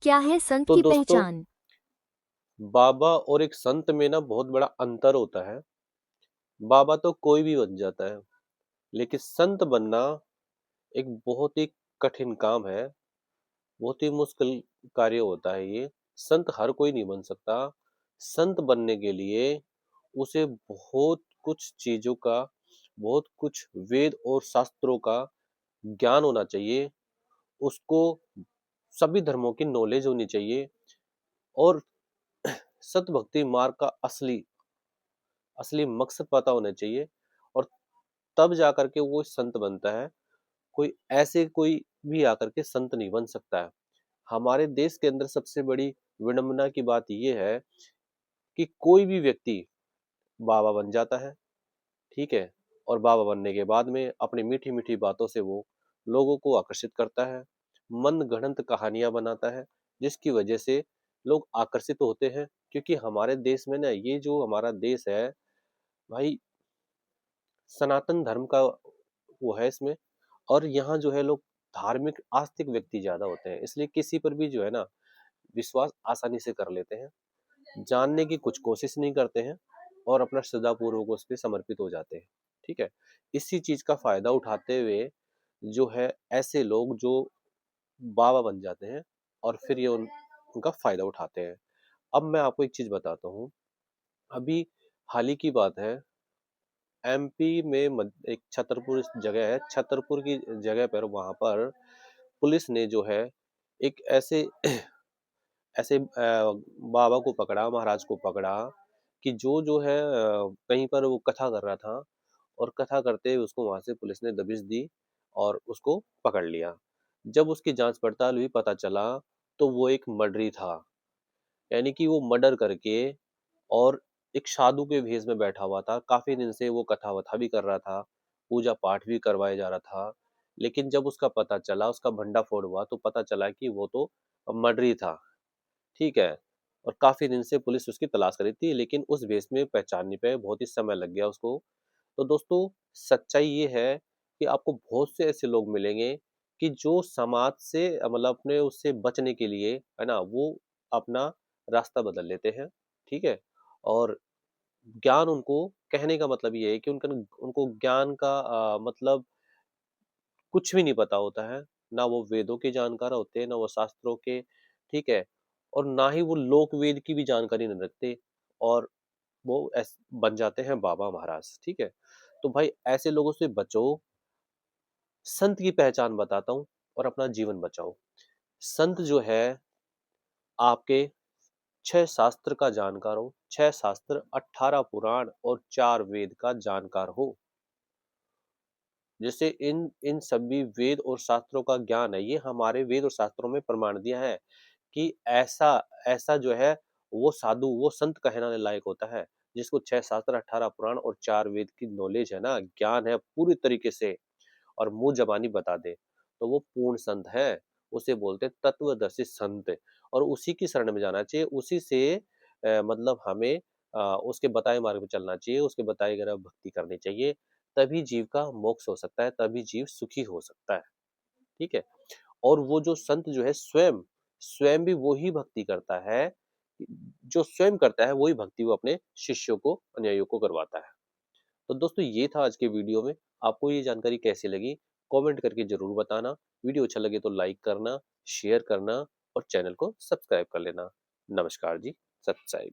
क्या है संत तो की दोस्तों, पहचान? बाबा और एक संत में ना बहुत बड़ा अंतर होता है। बाबा तो कोई भी बन जाता है, लेकिन संत बनना एक बहुत ही कठिन काम है, बहुत ही मुश्किल कार्य होता है ये। संत हर कोई नहीं बन सकता। संत बनने के लिए उसे बहुत कुछ चीज़ों का, बहुत कुछ वेद और शास्त्रों का ज्ञान होना चाहिए। उसको सभी धर्मों की नॉलेज होनी चाहिए और सत भक्ति मार्ग का असली असली मकसद पता होना चाहिए और तब जाकर के वो संत बनता है। कोई ऐसे कोई भी आकर के संत नहीं बन सकता है। हमारे देश के अंदर सबसे बड़ी विडंबना की बात ये है कि कोई भी व्यक्ति बाबा बन जाता है, ठीक है? और बाबा बनने के बाद में अपनी मीठी-मीठी बातों से वो लोगों को आकर्षित करता है, मनगढ़ंत कहानियाँ बनाता है, जिसकी वजह से लोग आकर्षित होते हैं। क्योंकि हमारे देश में ना ये जो हमारा देश है, भाई सनातन धर्म का वो है इसमें और यहाँ जो है लोग धार्मिक आस्तिक व्यक्ति ज़्यादा होते हैं। इसलिए किसी पर भी जो है ना विश्वास आसानी से कर लेते हैं, जानने की कुछ कोशिश नहीं करते हैं और अपना श्रद्धापूर्वक उस पे समर्पित हो जाते हैं, ठीक है? इसी चीज़ का फ़ायदा उठाते हुए जो है ऐसे लोग जो बाबा बन जाते हैं और फिर ये उनका फ़ायदा उठाते हैं। अब मैं आपको एक चीज़ बताता हूँ, अभी हाल ही की बात है, एमपी में एक छतरपुर जगह है, छतरपुर की जगह पर वहाँ पर पुलिस ने जो है एक ऐसे ऐसे बाबा को पकड़ा, महाराज को पकड़ा कि जो है कहीं पर वो कथा कर रहा था और कथा करते हुए उसको वहाँ से पुलिस ने दबिश दी और उसको पकड़ लिया। जब उसकी जाँच पड़ताल हुई पता चला तो वो एक मर्डरी था। यानी कि वो मर्डर करके और एक साधु के भेष में बैठा हुआ था। काफ़ी दिन से वो कथा-वथा भी कर रहा था, पूजा-पाठ भी करवाया जा रहा था। लेकिन जब उसका पता चला, उसका भंडाफोड़ हुआ तो पता चला कि वो तो मर्डरी था। ठीक है? और काफ़ी दिन से पुलिस उसकी तलाश कर रही थी, लेकिन उस भेष में पहचान नहीं पाए, बहुत ही समय लग गया उसको। तो दोस्तों, सच्चाई ये है कि आपको बहुत से ऐसे लोग मिलेंगे कि जो समाज से मतलब अपने उससे बचने के लिए, है ना, वो अपना रास्ता बदल लेते हैं, ठीक है? और ज्ञान उनको कहने का मतलब ये है कि उनको ज्ञान का मतलब कुछ भी नहीं पता होता है, ना वो वेदों के जानकार होते हैं, ना वो शास्त्रों के, ठीक है? और ना ही वो लोक वेद की भी जानकारी नहीं रखते और वो बन जाते हैं बाबा महाराज, ठीक है? तो भाई ऐसे लोगों से बचो, संत की पहचान बताता हूँ और अपना जीवन बचाओ। संत जो है आपके 6 शास्त्र का जानकार हो, 6 शास्त्र, 18 पुराण और 4 वेद का जानकार हो। जैसे इन इन सभी वेद और शास्त्रों का ज्ञान है, ये हमारे वेद और शास्त्रों में प्रमाण दिया है कि ऐसा ऐसा जो है वो साधु, वो संत कहलाने लायक होता है, जिसको 6 शास्त्र, 18 पुराण और 4 वेद की नॉलेज है ना, ज्ञान है पूरी तरीके से और मुँह ज़बानी बता दे, तो वो पूर्ण संत है। उसे बोलते हैं तत्वदर्शी संत और उसी की शरण में जाना चाहिए, उसी से मतलब हमें उसके बताए मार्ग पे चलना चाहिए, उसके बताए गए भक्ति करनी चाहिए, तभी जीव का मोक्ष हो सकता है, तभी जीव सुखी हो सकता है, ठीक है? और वो जो संत जो है स्वयं, स्वयं भी वो ही भक्ति करता है, जो स्वयं करता है वही भक्ति वो अपने शिष्यों को, अनुयायियों को करवाता है। तो दोस्तों ये था आज के वीडियो में। आपको ये जानकारी कैसी लगी? कमेंट करके ज़रूर बताना। वीडियो अच्छा लगे तो लाइक करना, शेयर करना और चैनल को सब्सक्राइब कर लेना। नमस्कार जी, सत साई।